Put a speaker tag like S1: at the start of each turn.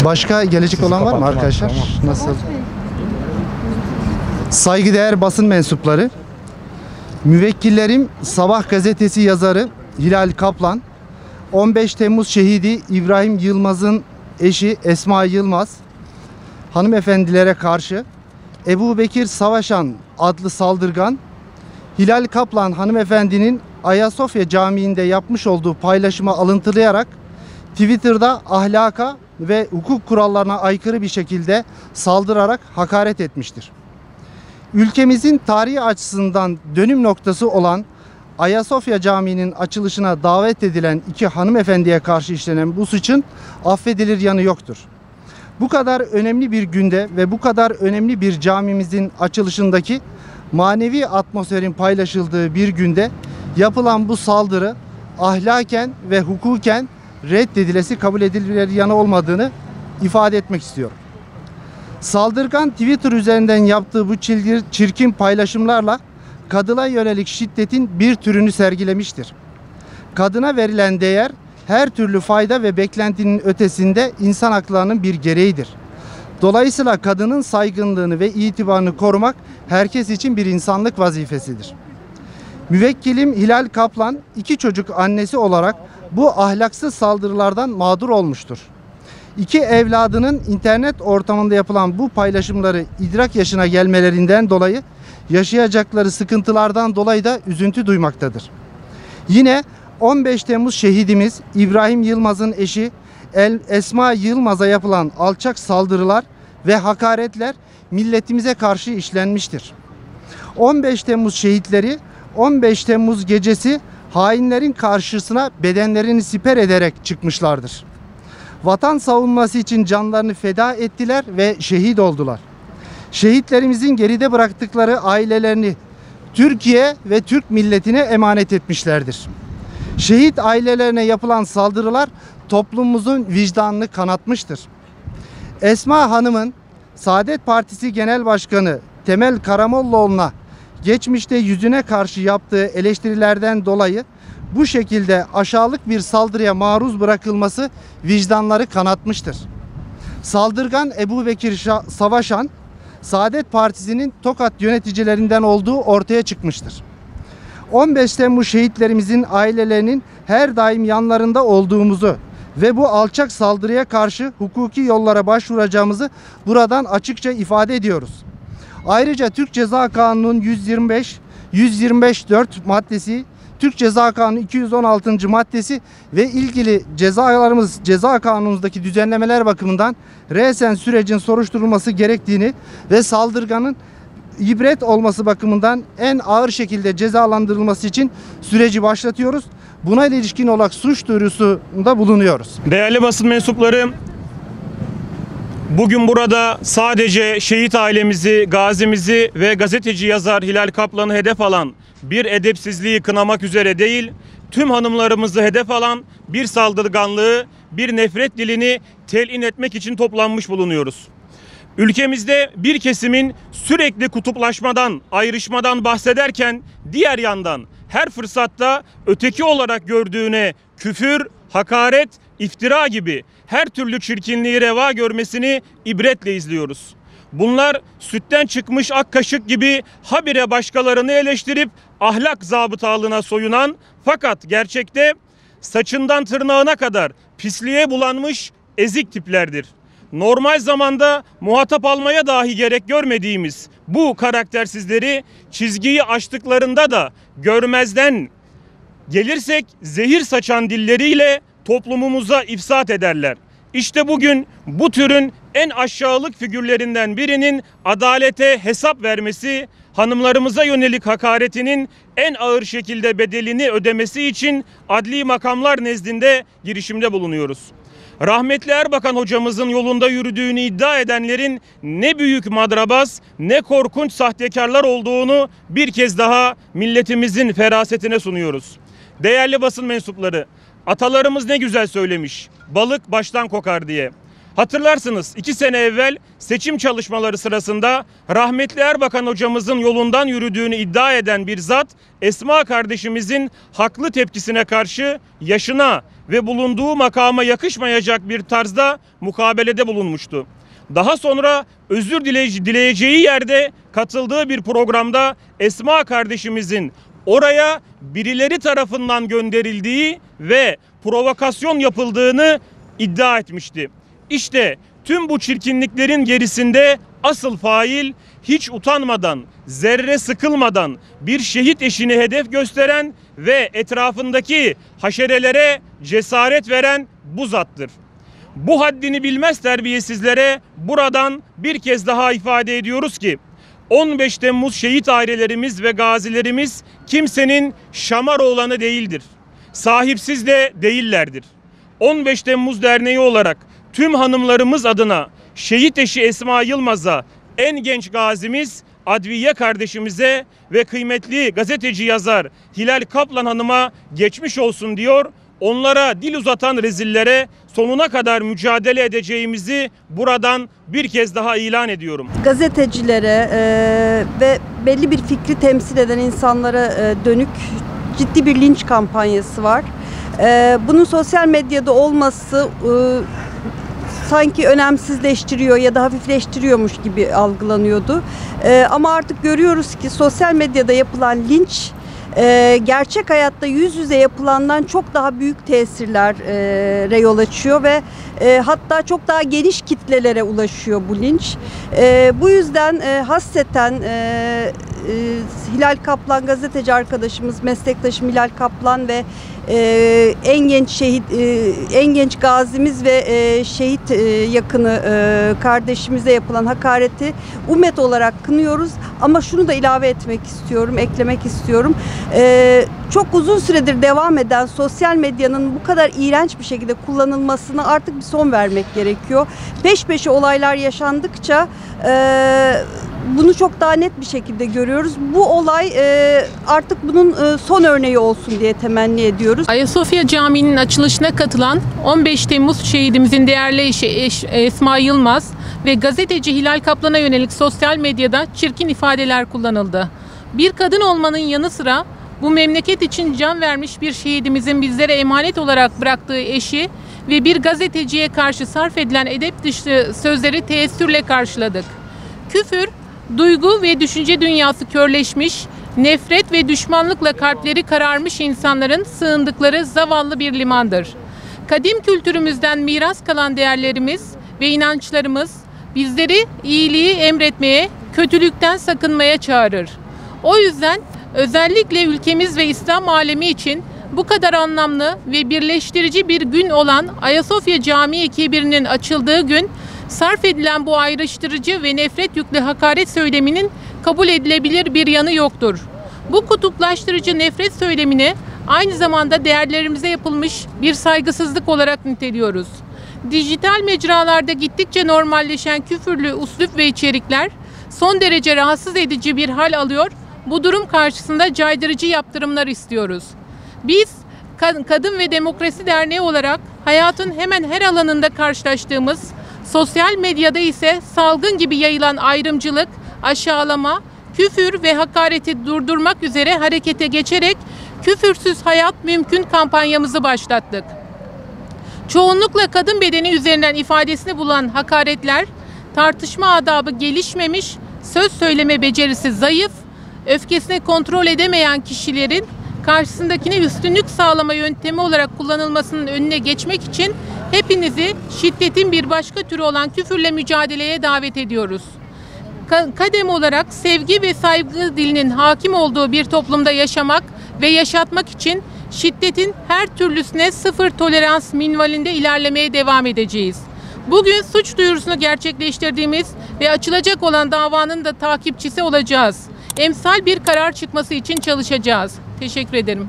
S1: Başka gelecek olan var mı arkadaşlar? Nasıl? Saygıdeğer basın mensupları, müvekkillerim Sabah gazetesi yazarı Hilal Kaplan, 15 Temmuz şehidi İbrahim Yılmaz'ın eşi Esma Yılmaz hanımefendilere karşı Ebu Bekir Savaşan adlı saldırgan, Hilal Kaplan hanımefendinin Ayasofya Camii'nde yapmış olduğu paylaşımı alıntılayarak Twitter'da ahlaka ve hukuk kurallarına aykırı bir şekilde saldırarak hakaret etmiştir. Ülkemizin tarihi açısından dönüm noktası olan Ayasofya Camii'nin açılışına davet edilen iki hanımefendiye karşı işlenen bu suçun affedilir yanı yoktur. Bu kadar önemli bir günde ve bu kadar önemli bir camimizin açılışındaki manevi atmosferin paylaşıldığı bir günde yapılan bu saldırı ahlaken ve hukuken reddedilesi, kabul edilir yanı olmadığını ifade etmek istiyorum. Saldırgan Twitter üzerinden yaptığı bu çirkin paylaşımlarla kadına yönelik şiddetin bir türünü sergilemiştir. Kadına verilen değer her türlü fayda ve beklentinin ötesinde insan haklarının bir gereğidir. Dolayısıyla kadının saygınlığını ve itibarını korumak herkes için bir insanlık vazifesidir. Müvekkilim Hilal Kaplan 2 çocuk annesi olarak bu ahlaksız saldırılardan mağdur olmuştur. 2 evladının internet ortamında yapılan bu paylaşımları idrak yaşına gelmelerinden dolayı yaşayacakları sıkıntılardan dolayı da üzüntü duymaktadır. Yine 15 Temmuz şehidimiz İbrahim Yılmaz'ın eşi Esma Yılmaz'a yapılan alçak saldırılar ve hakaretler milletimize karşı işlenmiştir. 15 Temmuz şehitleri 15 Temmuz gecesi hainlerin karşısına bedenlerini siper ederek çıkmışlardır. Vatan savunması için canlarını feda ettiler ve şehit oldular. Şehitlerimizin geride bıraktıkları ailelerini Türkiye ve Türk milletine emanet etmişlerdir. Şehit ailelerine yapılan saldırılar toplumumuzun vicdanını kanatmıştır. Esma Hanım'ın Saadet Partisi Genel Başkanı Temel Karamollaoğlu'na geçmişte yüzüne karşı yaptığı eleştirilerden dolayı bu şekilde aşağılık bir saldırıya maruz bırakılması vicdanları kanatmıştır. Saldırgan Ebu Bekir Savaşan, Saadet Partisi'nin Tokat yöneticilerinden olduğu ortaya çıkmıştır. 15 Temmuz şehitlerimizin ailelerinin her daim yanlarında olduğumuzu ve bu alçak saldırıya karşı hukuki yollara başvuracağımızı buradan açıkça ifade ediyoruz. Ayrıca Türk Ceza Kanunu'nun 125-4 maddesi, Türk Ceza Kanunu 216. maddesi ve ilgili cezalarımız ceza kanunumuzdaki düzenlemeler bakımından resen sürecin soruşturulması gerektiğini ve saldırganın ibret olması bakımından en ağır şekilde cezalandırılması için süreci başlatıyoruz. Buna ilişkin olarak suç duyurusunda bulunuyoruz.
S2: Değerli basın mensupları, bugün burada sadece şehit ailemizi, gazimizi ve gazeteci yazar Hilal Kaplan'ı hedef alan bir edepsizliği kınamak üzere değil, tüm hanımlarımızı hedef alan bir saldırganlığı, bir nefret dilini telin etmek için toplanmış bulunuyoruz. Ülkemizde bir kesimin sürekli kutuplaşmadan, ayrışmadan bahsederken diğer yandan her fırsatta öteki olarak gördüğüne küfür, hakaret, iftira gibi her türlü çirkinliği reva görmesini ibretle izliyoruz. Bunlar sütten çıkmış ak kaşık gibi habire başkalarını eleştirip ahlak zabıtalığına soyunan fakat gerçekte saçından tırnağına kadar pisliğe bulanmış ezik tiplerdir. Normal zamanda muhatap almaya dahi gerek görmediğimiz bu karaktersizleri çizgiyi aştıklarında da görmezden gelirsek zehir saçan dilleriyle toplumumuza ifsat ederler. İşte bugün bu türün en aşağılık figürlerinden birinin adalete hesap vermesi, hanımlarımıza yönelik hakaretinin en ağır şekilde bedelini ödemesi için adli makamlar nezdinde girişimde bulunuyoruz. Rahmetli Erbakan hocamızın yolunda yürüdüğünü iddia edenlerin ne büyük madrabaz, ne korkunç sahtekarlar olduğunu bir kez daha milletimizin ferasetine sunuyoruz. Değerli basın mensupları, atalarımız ne güzel söylemiş, balık baştan kokar diye. Hatırlarsınız 2 sene evvel seçim çalışmaları sırasında rahmetli Erbakan hocamızın yolundan yürüdüğünü iddia eden bir zat Esma kardeşimizin haklı tepkisine karşı yaşına ve bulunduğu makama yakışmayacak bir tarzda mukabelede bulunmuştu. Daha sonra özür dileyeceği yerde katıldığı bir programda Esma kardeşimizin oraya birileri tarafından gönderildiği ve provokasyon yapıldığını iddia etmişti. İşte tüm bu çirkinliklerin gerisinde asıl fail hiç utanmadan, zerre sıkılmadan bir şehit eşini hedef gösteren ve etrafındaki haşerelere cesaret veren bu zattır. Bu haddini bilmez terbiyesizlere buradan bir kez daha ifade ediyoruz ki 15 Temmuz şehit ailelerimiz ve gazilerimiz kimsenin şamar oğlanı değildir. Sahipsiz de değillerdir. 15 Temmuz Derneği olarak tüm hanımlarımız adına şehit eşi Esma Yılmaz'a, en genç gazimiz Adviye kardeşimize ve kıymetli gazeteci yazar Hilal Kaplan Hanım'a geçmiş olsun diyor. Onlara dil uzatan rezillere sonuna kadar mücadele edeceğimizi buradan bir kez daha ilan ediyorum.
S3: Gazetecilere ve belli bir fikri temsil eden insanlara dönük ciddi bir linç kampanyası var. Bunun sosyal medyada olması sanki önemsizleştiriyor ya da hafifleştiriyormuş gibi algılanıyordu. Ama artık görüyoruz ki sosyal medyada yapılan linç gerçek hayatta yüz yüze yapılandan çok daha büyük tesirlere yol açıyor ve hatta çok daha geniş kitlelere ulaşıyor bu linç. Bu yüzden hasreten Hilal Kaplan gazeteci arkadaşımız, meslektaşım Hilal Kaplan ve en genç gazimiz ve şehit yakını kardeşimize yapılan hakareti ummet olarak kınıyoruz. Ama şunu da ilave etmek istiyorum, eklemek istiyorum. Çok uzun süredir devam eden sosyal medyanın bu kadar iğrenç bir şekilde kullanılmasına artık bir son vermek gerekiyor. Peş peşe olaylar yaşandıkça bunu çok daha net bir şekilde görüyoruz. Bu olay artık bunun son örneği olsun diye temenni ediyoruz.
S4: Ayasofya Camii'nin açılışına katılan 15 Temmuz şehidimizin değerli eşi Esma Yılmaz ve gazeteci Hilal Kaplan'a yönelik sosyal medyada çirkin ifadeler kullanıldı. Bir kadın olmanın yanı sıra bu memleket için can vermiş bir şehidimizin bizlere emanet olarak bıraktığı eşi ve bir gazeteciye karşı sarf edilen edep dışı sözleri teessürle karşıladık. Küfür, duygu ve düşünce dünyası körleşmiş, nefret ve düşmanlıkla kalpleri kararmış insanların sığındıkları zavallı bir limandır. Kadim kültürümüzden miras kalan değerlerimiz ve inançlarımız bizleri iyiliği emretmeye, kötülükten sakınmaya çağırır. O yüzden özellikle ülkemiz ve İslam alemi için bu kadar anlamlı ve birleştirici bir gün olan Ayasofya Camii kibirinin açıldığı gün sarf edilen bu ayrıştırıcı ve nefret yüklü hakaret söyleminin kabul edilebilir bir yanı yoktur. Bu kutuplaştırıcı nefret söylemini aynı zamanda değerlerimize yapılmış bir saygısızlık olarak niteliyoruz. Dijital mecralarda gittikçe normalleşen küfürlü üslup ve içerikler son derece rahatsız edici bir hal alıyor. Bu durum karşısında caydırıcı yaptırımlar istiyoruz. Biz Kadın ve Demokrasi Derneği olarak hayatın hemen her alanında karşılaştığımız, sosyal medyada ise salgın gibi yayılan ayrımcılık, aşağılama, küfür ve hakareti durdurmak üzere harekete geçerek küfürsüz hayat mümkün kampanyamızı başlattık. Çoğunlukla kadın bedeni üzerinden ifadesini bulan hakaretler, tartışma adabı gelişmemiş, söz söyleme becerisi zayıf, öfkesini kontrol edemeyen kişilerin karşısındakine üstünlük sağlama yöntemi olarak kullanılmasının önüne geçmek için hepinizi şiddetin bir başka türü olan küfürle mücadeleye davet ediyoruz. Kadem olarak sevgi ve saygı dilinin hakim olduğu bir toplumda yaşamak ve yaşatmak için şiddetin her türlüsüne sıfır tolerans minvalinde ilerlemeye devam edeceğiz. Bugün suç duyurusunu gerçekleştirdiğimiz ve açılacak olan davanın da takipçisi olacağız. Emsal bir karar çıkması için çalışacağız. Teşekkür ederim.